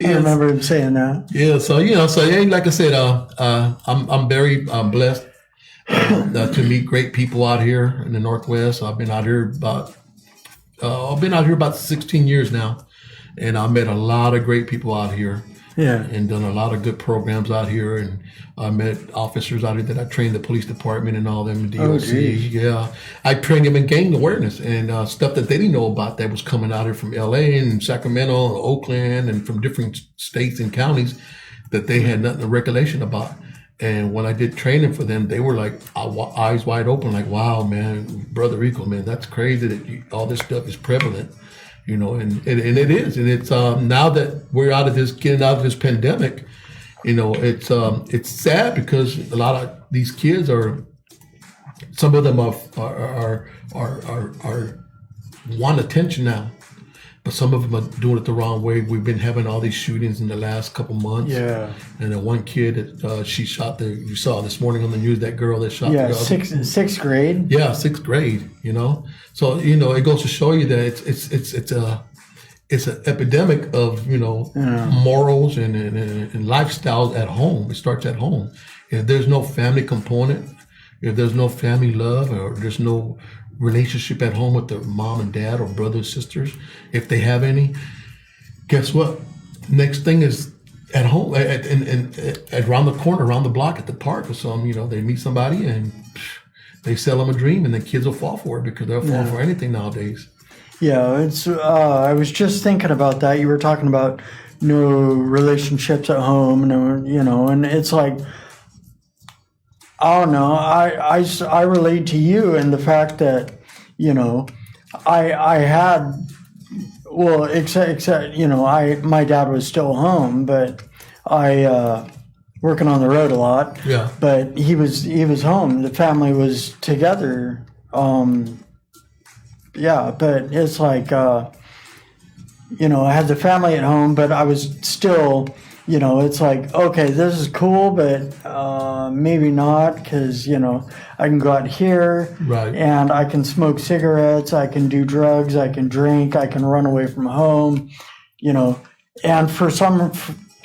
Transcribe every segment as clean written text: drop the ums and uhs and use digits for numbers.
I remember him saying that. Yeah, so like I said, I'm very blessed to meet great people out here in the Northwest. I've been out here about 16 years now, and I met a lot of great people out here. Yeah. And done a lot of good programs out here, and I met officers out here that I trained the police department and all them, DOC. Oh, geez. Yeah, I trained them in gang awareness and stuff that they didn't know about that was coming out here from LA and Sacramento and Oakland and from different states and counties that they had nothing of recollection about. And when I did training for them, they were like eyes wide open, like, wow, man, Brother Rico, man, that's crazy that all this stuff is prevalent. And it is, and it's now that we're getting out of this pandemic, it's sad because a lot of these kids some of them are want attention now, but some of them are doing it the wrong way. We've been having all these shootings in the last couple months. Yeah. And then one kid, she shot you saw this morning on the news, that girl that shot. Yeah, sixth grade. Yeah, sixth grade. So it goes to show you that it's an epidemic of morals and lifestyles at home. It starts at home. If there's no family component, if there's no family love, or there's no relationship at home with their mom and dad or brothers, sisters, if they have any, guess what? Next thing is at home, at around the corner, around the block, at the park or something. They meet somebody and they sell them a dream, and the kids will fall for it because they'll fall for anything nowadays. Yeah, it's. I was just thinking about that. You were talking about no relationships at home, and it's like, I don't know. I relate to you in the fact that, I had, well, except my dad was still home, but I working on the road a lot. Yeah. But he was home. The family was together. Yeah, but it's like, I had the family at home, but I was still, it's like, okay, this is cool, but maybe not, because, I can go out here, right, and I can smoke cigarettes, I can do drugs, I can drink, I can run away from home, and for some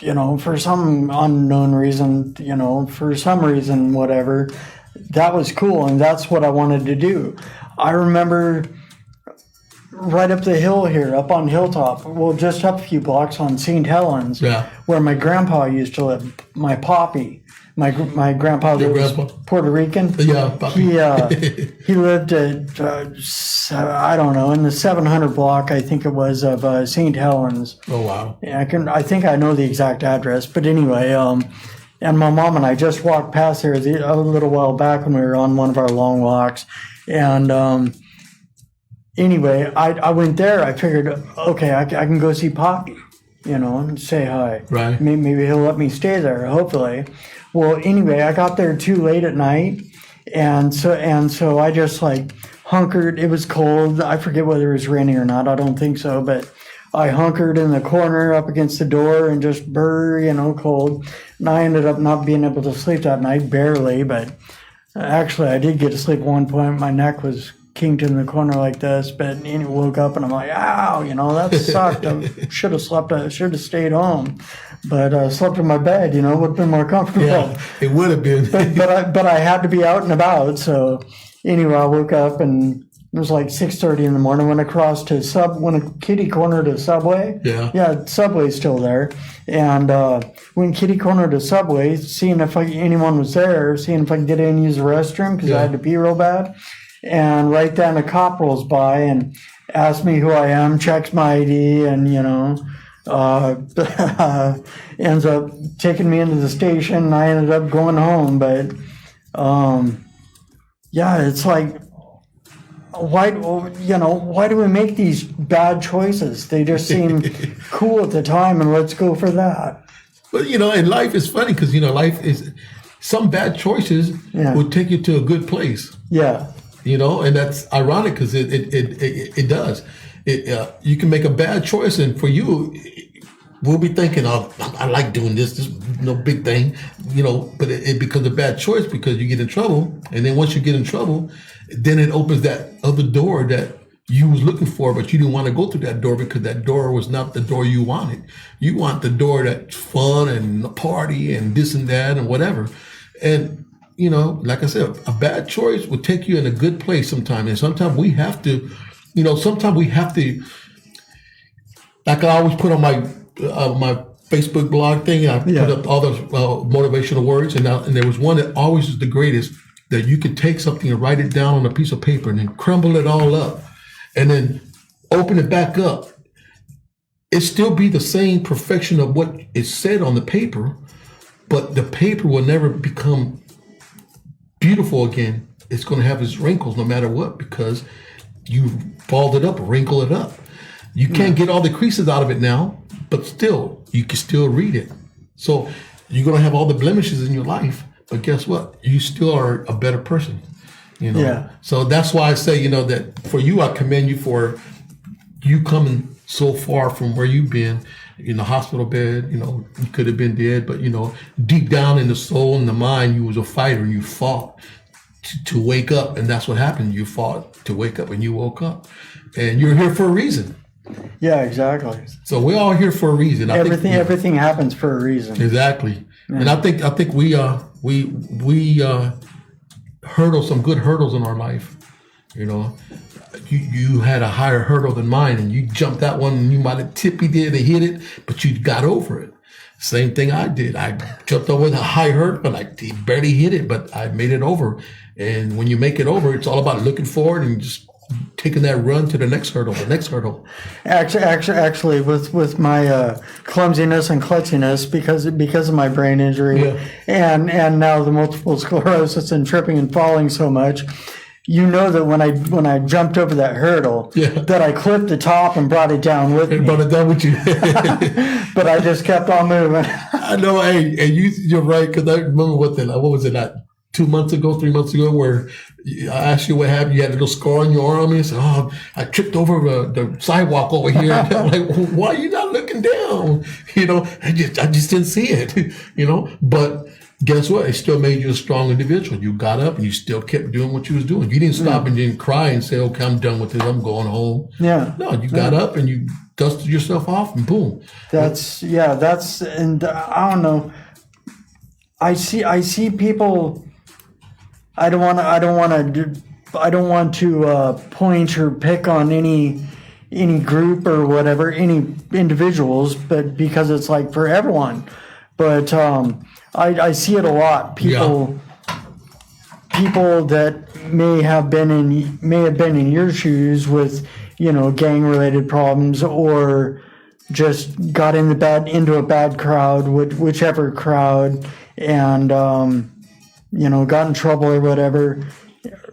unknown reason, for some reason, whatever, that was cool, and that's what I wanted to do. I remember right up the hill here, up on Hilltop, well, just up a few blocks on St. Helens, where my grandpa used to live, my poppy. My grandpa was Puerto Rican. Yeah, poppy. He lived at, I don't know, in the 700 block, I think it was, of St. Helens. Oh, wow. Yeah, I think I know the exact address, but anyway, and my mom and I just walked past there a little while back when we were on one of our long walks, and anyway, I went there. I figured, okay, I can go see Poppy, and say hi. Right. Maybe he'll let me stay there, hopefully. Well, anyway, I got there too late at night, and so I just hunkered. It was cold. I forget whether it was raining or not. I don't think so, but I hunkered in the corner up against the door and just cold. And I ended up not being able to sleep that night, barely, but actually I did get to sleep at one point. My neck was kinked in the corner like this, but woke up and I'm like, ow, that sucked. I should have stayed home, but slept in my bed, would have been more comfortable. Yeah, it would have been. but I had to be out and about. So anyway, I woke up and it was like 6:30 in the morning. Went across to went kitty corner to Subway. Yeah, Subway's still there. And went kitty corner to Subway, seeing if anyone was there, seeing if I could get in and use the restroom because I had to pee real bad. And right then a cop rolls by and asks me who I am, checks my ID, and, ends up taking me into the station, and I ended up going home. But, it's like, why do we make these bad choices? They just seem cool at the time, and let's go for that. But, and life is funny because, life is, some bad choices will take you to a good place. Yeah. And that's ironic because it does. You can make a bad choice, and for you, we'll be thinking, "Oh, I like doing this. This is no big thing," But it becomes a bad choice because you get in trouble, and then once you get in trouble, then it opens that other door that you was looking for, but you didn't want to go through that door because that door was not the door you wanted. You want the door that's fun and a party and this and that and whatever. And, you know, like I said, a bad choice will take you in a good place sometimes. And sometimes we have to, you know, like I always put on my Facebook blog thing, I put up all those motivational words. And there was one that always is the greatest, that you could take something and write it down on a piece of paper and then crumble it all up and then open it back up. It still be the same perfection of what is said on the paper, but the paper will never become beautiful again. It's going to have its wrinkles no matter what, because you balled it up, wrinkle it up. You can't get all the creases out of it now, but still, you can still read it. So you're going to have all the blemishes in your life, but guess what? You still are a better person. You know? Yeah. So that's why I say, you know, that for you, I commend you for you coming so far from where you've been in the hospital bed. You know, you could have been dead, but, you know, deep down in the soul and the mind, you was a fighter and you fought to wake up. And that's what happened. You fought to wake up and you woke up. And you're here for a reason. Yeah, exactly. So we're all here for a reason. Everything happens for a reason. Exactly. Yeah. And I think we hurdle some good hurdles in our life. You know, you had a higher hurdle than mine, and you jumped that one, and you might have tippy did and hit it, but you got over it. Same thing I did. I jumped over the high hurdle, and I barely hit it, but I made it over. And when you make it over, it's all about looking forward and just taking that run to the next hurdle. Actually, with my clumsiness and klutziness, because of my brain injury, and now the multiple sclerosis and tripping and falling so much, you know that when I jumped over that hurdle, that I clipped the top and brought it down with me. Brought it down with you. But I just kept on moving. I know, and you're right, because I remember what was it, like 3 months ago, where I asked you what happened. You had a little scar on your arm. And you said, "Oh, I tripped over the sidewalk over here." And I'm like, "Why are you not looking down?" You know, I just didn't see it. You know, but guess what? It still made you a strong individual. You got up and you still kept doing what you was doing. You didn't stop and didn't cry and say, "Okay, I'm done with this. I'm going home." Yeah. No, you got up and you dusted yourself off and boom. And I don't know. I see people. I don't want to point or pick on any group or whatever, any individuals, but because it's like for everyone. But I see it a lot. People that may have been in your shoes with, you know, gang related problems, or just got into a bad crowd, whichever crowd, and you know, got in trouble or whatever,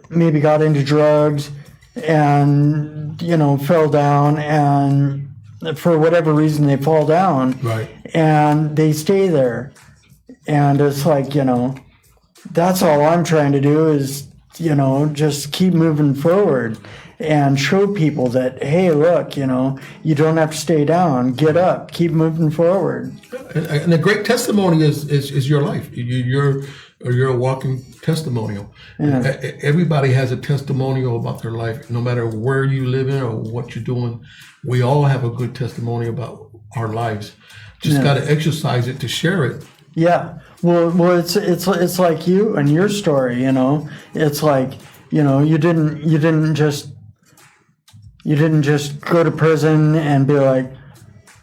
maybe got into drugs and, you know, fell down, and for whatever reason they fall down. Right. And they stay there. And it's like, you know, that's all I'm trying to do is, you know, just keep moving forward and show people that, hey, look, you know, you don't have to stay down. Get up, keep moving forward. And a great testimony is your life. You're a walking testimonial. Yeah. Everybody has a testimonial about their life, no matter where you live in or what you're doing. We all have a good testimony about our lives. Just got to exercise it to share it. Yeah. Well, it's like you and your story. You know, it's like, you know, you didn't just go to prison and be like,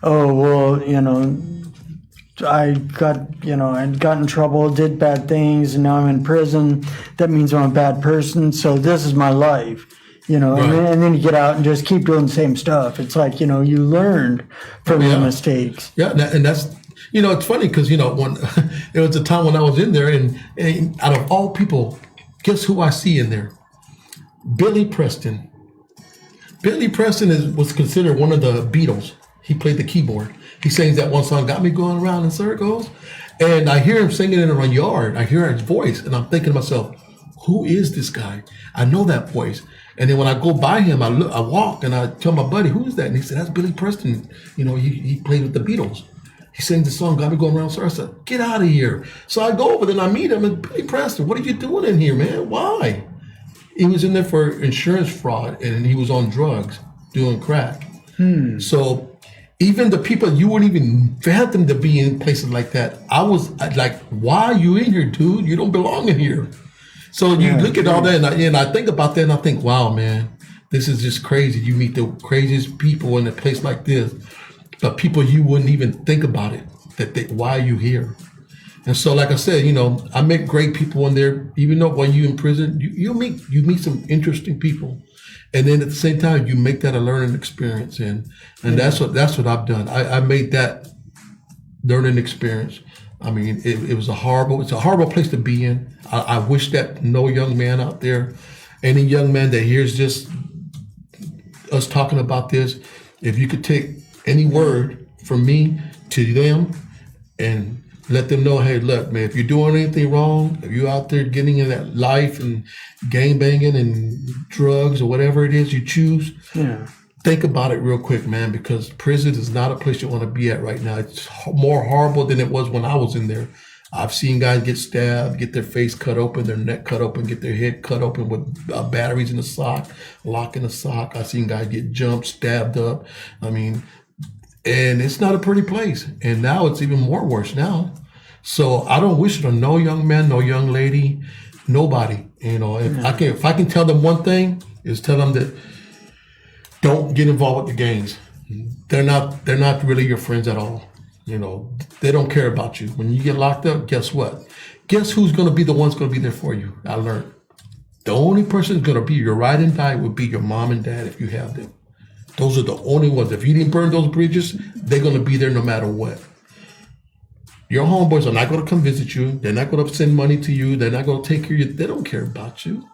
oh well, you know, I got in trouble, did bad things, and now I'm in prison. That means I'm a bad person, so this is my life, you know. Right. And then you get out and just keep doing the same stuff. It's like, you know, you learned from your mistakes. Yeah, and that's, you know, it's funny because, you know, when there was a time when I was in there, and out of all people, guess who I see in there? Billy Preston. Billy Preston was considered one of the Beatles. He played the keyboard. He sings that one song, "Got Me Going Around in Circles." And I hear him singing in a yard. I hear his voice, and I'm thinking to myself, who is this guy? I know that voice. And then when I go by him, I walk, and I tell my buddy, who is that? And he said, that's Billy Preston. You know, he played with the Beatles. He sings the song, "Got Me Going Around in Circles." I said, get out of here. So I go over there, and I meet him, and Billy Preston, what are you doing in here, man? Why? He was in there for insurance fraud, and he was on drugs, doing crack. So even the people you wouldn't even fathom to be in places like that, I'd like, why are you in here, dude? You don't belong in here. So you look at all that, and I think about that, and I think, wow, man, this is just crazy. You meet the craziest people in a place like this, but people you wouldn't even think about it. Why are you here? And so, like I said, I met great people in there. Even though when you in prison, you meet some interesting people, and then at the same time, you make that a learning experience. And that's what I've done. I made that learning experience. I mean, it's a horrible place to be in. I wish that no young man out there, any young man that hears just us talking about this, if you could take any word from me to them and let them know, hey, look, man, if you're doing anything wrong, if you're out there getting in that life and gang banging and drugs or whatever it is you choose, think about it real quick, man, because prison is not a place you want to be at right now. It's more horrible than it was when I was in there. I've seen guys get stabbed, get their face cut open, their neck cut open, get their head cut open with batteries in the sock, lock in the sock. I've seen guys get jumped, stabbed up. I mean, and it's not a pretty place. And now it's even more worse now. So I don't wish it on no young man, no young lady, nobody. If I can tell them one thing, is tell them that don't get involved with the gangs. They're not really your friends at all. They don't care about you. When you get locked up, guess what? Guess who's going to be the one's going to be there for you? I learned. The only person who's going to be your ride and die would be your mom and dad if you have them. Those are the only ones. If you didn't burn those bridges, they're going to be there no matter what. Your homeboys are not going to come visit you. They're not going to send money to you. They're not going to take care of you. They don't care about you.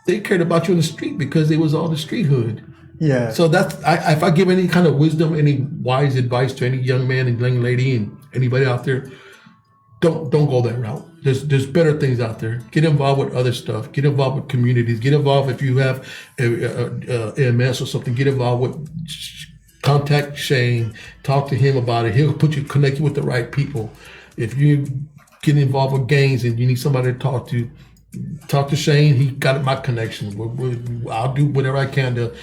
They cared about you in the street because it was all the street hood. Yeah. So if I give any kind of wisdom, any wise advice to any young man and young lady and anybody out there, don't go that route. There's better things out there. Get involved with other stuff. Get involved with communities. Get involved if you have MS or something. Get involved with. Contact Shane. Talk to him about it. He'll connect you with the right people. If you get involved with gangs and you need somebody to talk to Shane. He got my connection. I'll do whatever I can to.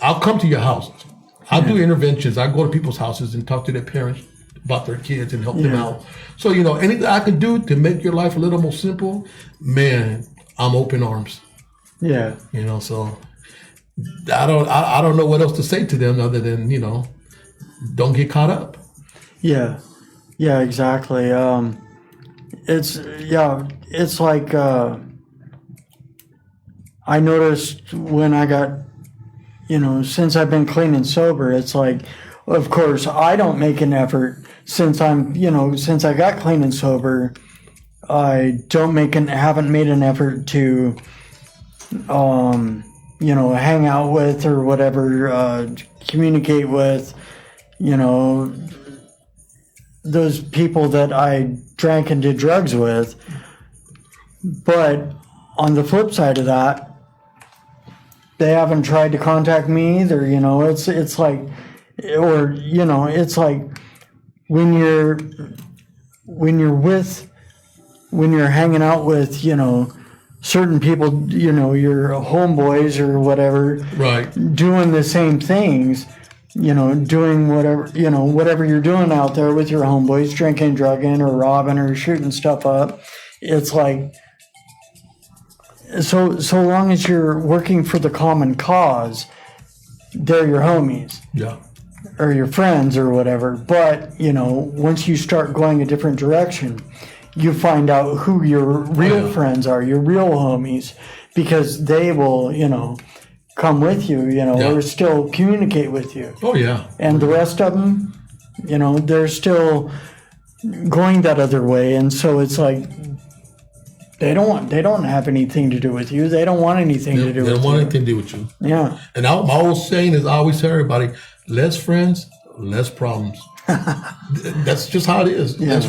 I'll come to your houses. I'll do interventions. I go to people's houses and talk to their parents about their kids and help them out. So anything I can do to make your life a little more simple, man, I'm open arms. Yeah. So I don't know what else to say to them other than don't get caught up. Yeah. Yeah. Exactly. It's like I noticed when I got. Since I've been clean and sober, it's like, of course, I don't make an effort since I got clean and sober. I haven't made an effort to, hang out with or whatever, communicate with, those people that I drank and did drugs with. But on the flip side of that, they haven't tried to contact me either. It's like, or it's like when you're hanging out with certain people, your homeboys or whatever, right, doing the same things, doing whatever you're doing out there with your homeboys, drinking, drugging, or robbing, or shooting stuff up. It's like. So long as you're working for the common cause, they're your homies. Yeah. Or your friends or whatever. But, once you start going a different direction, you find out who your real friends are, your real homies, because they will, come with you, or still communicate with you. Oh, yeah. And the rest of them, they're still going that other way. And so it's like, They don't have anything to do with you. They don't want anything to do with you. They don't want anything to do with you. Yeah. And my old saying is I always tell everybody, less friends, less problems. That's just how it is. Yeah.